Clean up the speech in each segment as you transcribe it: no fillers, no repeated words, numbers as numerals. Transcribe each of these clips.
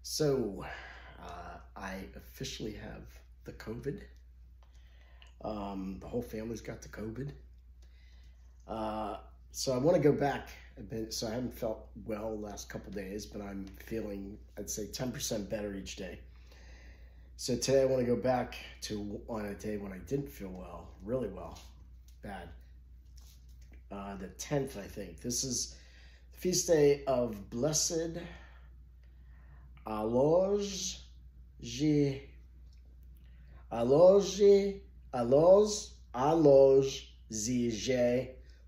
So, I officially have the COVID. The whole family's got the COVID. So I want to go back a bit. So I haven't felt well the last couple days, but I'm feeling, I'd say 10% better each day. So today I want to go back to on a day when I didn't feel well, really well, bad. The 10th, I think. This is the feast day of Blessed Aloj Zije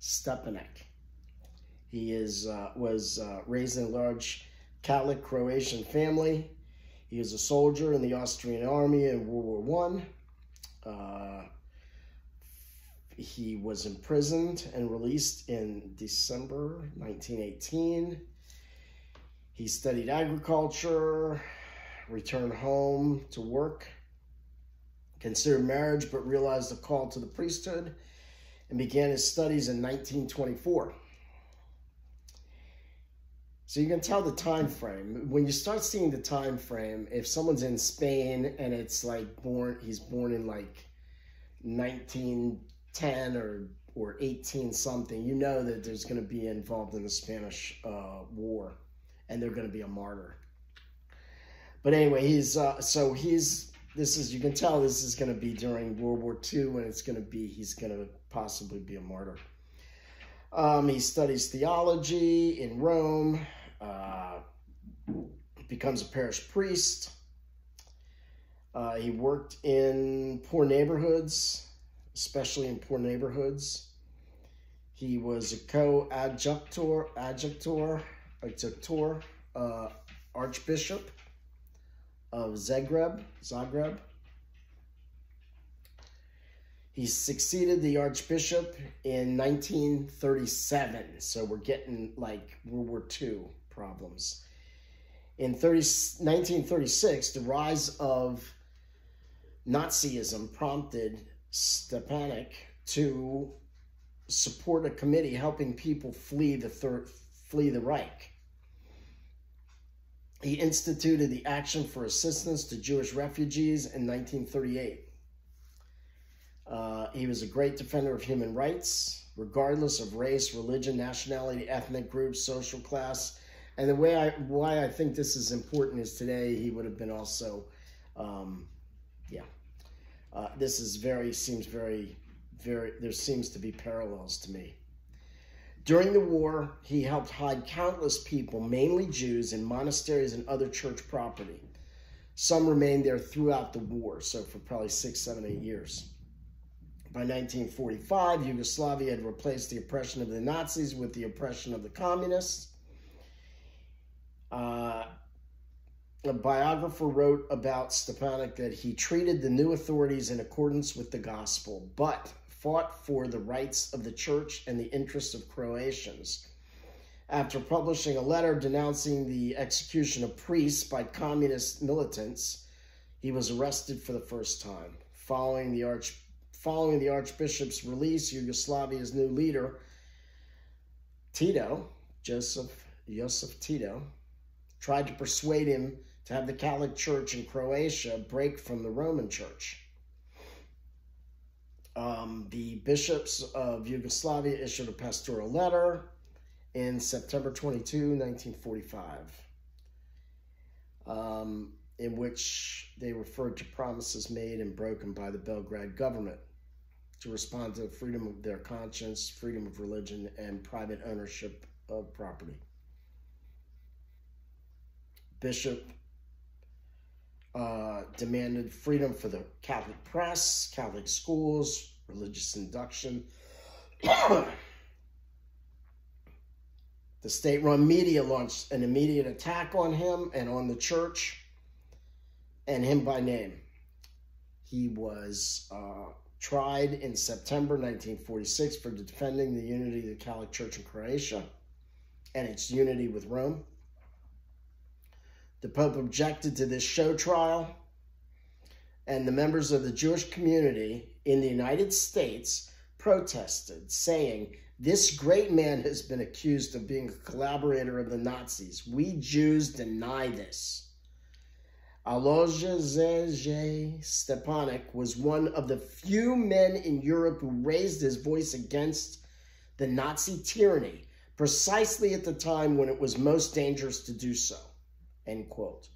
Stepanek. He was raised in a large Catholic Croatian family. He was a soldier in the Austrian army in World War I. He was imprisoned and released in December 1918. He studied agriculture, returned home to work, considered marriage, but realized the call to the priesthood and began his studies in 1924. So you can tell the time frame. When you start seeing the time frame, if someone's in Spain and it's like he's born in like 1910 or 18 something, you know that there's going to be involved in the Spanish War, and they're going to be a martyr. But anyway, you can tell this is going to be during World War II, and he's going to possibly be a martyr. He studies theology in Rome, becomes a parish priest. He worked in poor neighborhoods, especially in poor neighborhoods. He was a co-adjunctor, archbishop of Zagreb. He succeeded the archbishop in 1937, so we're getting like World War II problems. In 1936, the rise of Nazism prompted Stepanek to support a committee helping people flee the Reich. He instituted the Action for Assistance to Jewish Refugees in 1938. He was a great defender of human rights, regardless of race, religion, nationality, ethnic group, social class. And the why I think this is important is today he would have been also, this is there seems to be parallels to me. During the war, he helped hide countless people, mainly Jews, in monasteries and other church property. Some remained there throughout the war, so for probably 6, 7, 8 years. By 1945, Yugoslavia had replaced the oppression of the Nazis with the oppression of the communists. A biographer wrote about Stepanek that he treated the new authorities in accordance with the gospel, but fought for the rights of the church and the interests of Croatians. After publishing a letter denouncing the execution of priests by communist militants, he was arrested for the first time. Following the archbishop's release, Yugoslavia's new leader, Joseph Tito, tried to persuade him to have the Catholic Church in Croatia break from the Roman Church. The bishops of Yugoslavia issued a pastoral letter in September 22, 1945, in which they referred to promises made and broken by the Belgrade government to respond to the freedom of their conscience, freedom of religion, and private ownership of property. Bishop demanded freedom for the Catholic press, Catholic schools, religious induction. The state-run media launched an immediate attack on him and on the church, and him by name. He was tried in September 1946 for defending the unity of the Catholic Church in Croatia and its unity with Rome. The Pope objected to this show trial, and the members of the Jewish community in the United States protested, saying, "This great man has been accused of being a collaborator of the Nazis. We Jews deny this." Alojzej Stepanek was one of the few men in Europe who raised his voice against the Nazi tyranny, precisely at the time when it was most dangerous to do so, end quote.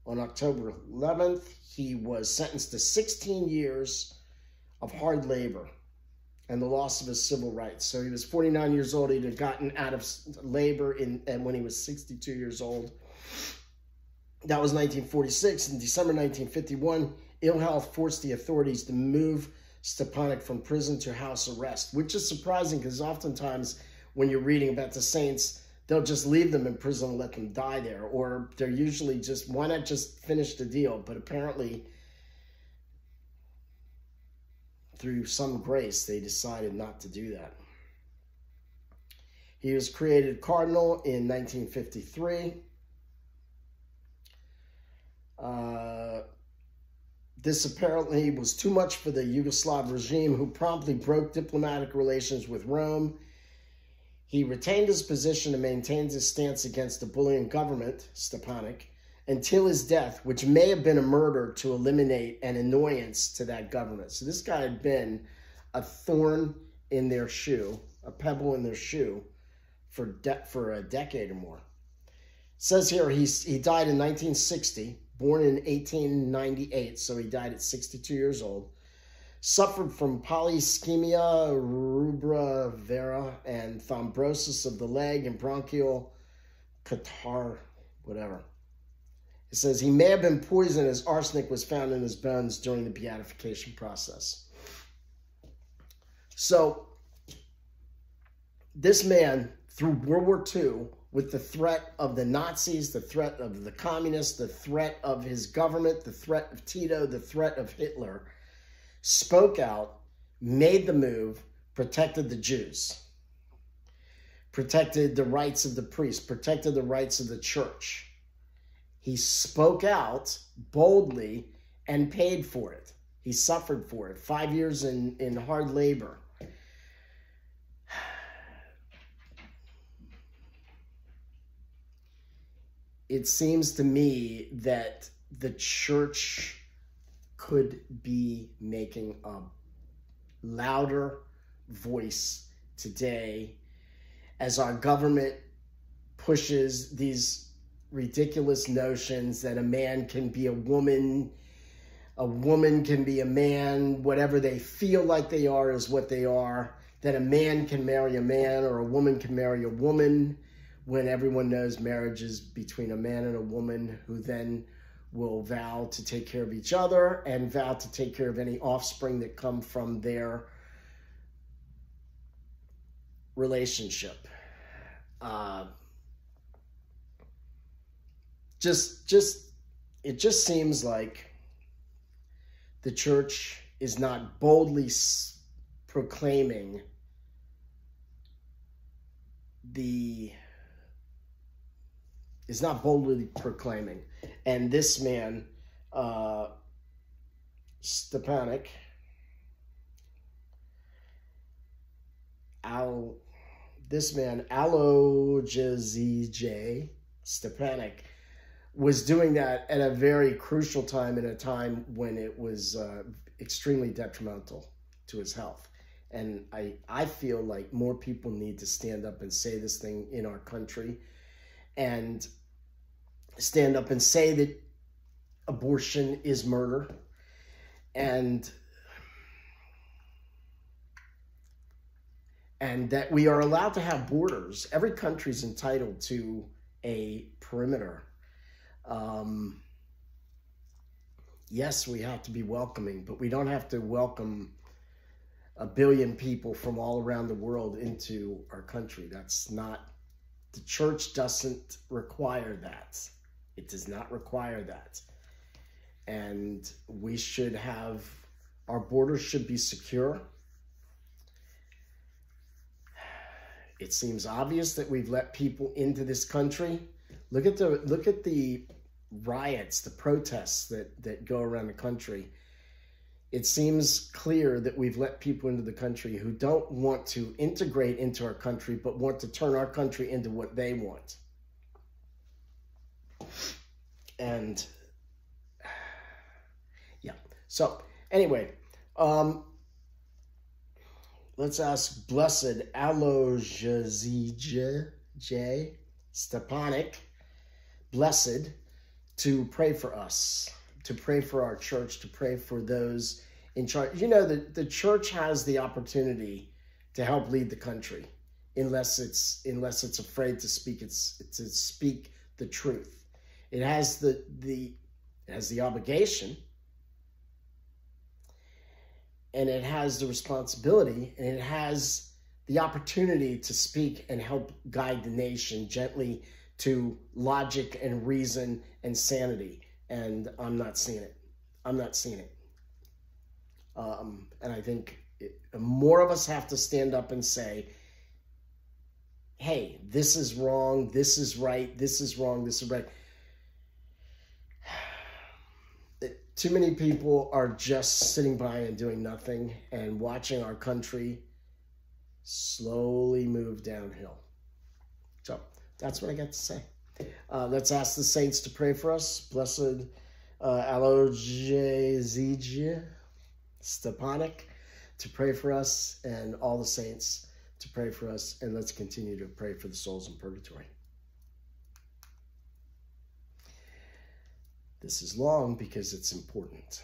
On October 11th, he was sentenced to 16 years of hard labor and the loss of his civil rights. So he was 49 years old. He'd have gotten out of labor and when he was 62 years old. That was 1946. In December 1951, ill health forced the authorities to move Stepanek from prison to house arrest, which is surprising because oftentimes when you're reading about the saints, they'll just leave them in prison and let them die there. Or they're usually just, why not just finish the deal? But apparently, through some grace, they decided not to do that. He was created cardinal in 1953. This apparently was too much for the Yugoslav regime, who promptly broke diplomatic relations with Rome. He retained his position and maintained his stance against the bullying government, Stepanek, until his death, which may have been a murder to eliminate an annoyance to that government. So this guy had been a thorn in their shoe, a pebble in their shoe for a decade or more. It says here he died in 1960, born in 1898, so he died at 62 years old. Suffered from polycythemia rubra vera and thrombosis of the leg and bronchial catarrh, whatever. It says he may have been poisoned as arsenic was found in his bones during the beatification process. So this man, through World War II, with the threat of the Nazis, the threat of the communists, the threat of his government, the threat of Tito, the threat of Hitler, spoke out, made the move, protected the Jews, protected the rights of the priests, protected the rights of the church. He spoke out boldly and paid for it. He suffered for it. 5 years in hard labor. It seems to me that the church could be making a louder voice today as our government pushes these ridiculous notions that a man can be a woman can be a man, whatever they feel like they are is what they are, that a man can marry a man or a woman can marry a woman, when everyone knows marriage is between a man and a woman who then will vow to take care of each other and vow to take care of any offspring that come from their relationship. It just seems like the proclaiming is not boldly proclaiming and this man Stepanek Alojzej Stepanek was doing that at a very crucial time, in a time when it was extremely detrimental to his health. And I feel like more people need to stand up and say this thing in our country, and stand up and say that abortion is murder, and that we are allowed to have borders. Every country is entitled to a perimeter. Yes, we have to be welcoming, but we don't have to welcome 1 billion people from all around the world into our country. That's not, the church doesn't require that. It does not require that. And we should have, our borders should be secure. It seems obvious that we've let people into this country. Look at the riots, the protests that go around the country. It seems clear that we've let people into the country who don't want to integrate into our country, but want to turn our country into what they want. And So anyway, let's ask Blessed Alojzij Stepanek, blessed, to pray for us, to pray for our church, to pray for those in charge. You know, the church has the opportunity to help lead the country, unless it's afraid to speak the truth. It has the obligation, and it has the responsibility, and it has the opportunity to speak and help guide the nation gently to logic and reason and sanity. And I'm not seeing it. I'm not seeing it. And I think more of us have to stand up and say, hey, this is wrong, this is right, this is wrong, this is right. Too many people are just sitting by and doing nothing and watching our country slowly move downhill. So that's what I got to say. Let's ask the saints to pray for us. Blessed Alojzij Stepanek to pray for us, and all the saints to pray for us. And let's continue to pray for the souls in purgatory. This is long because it's important.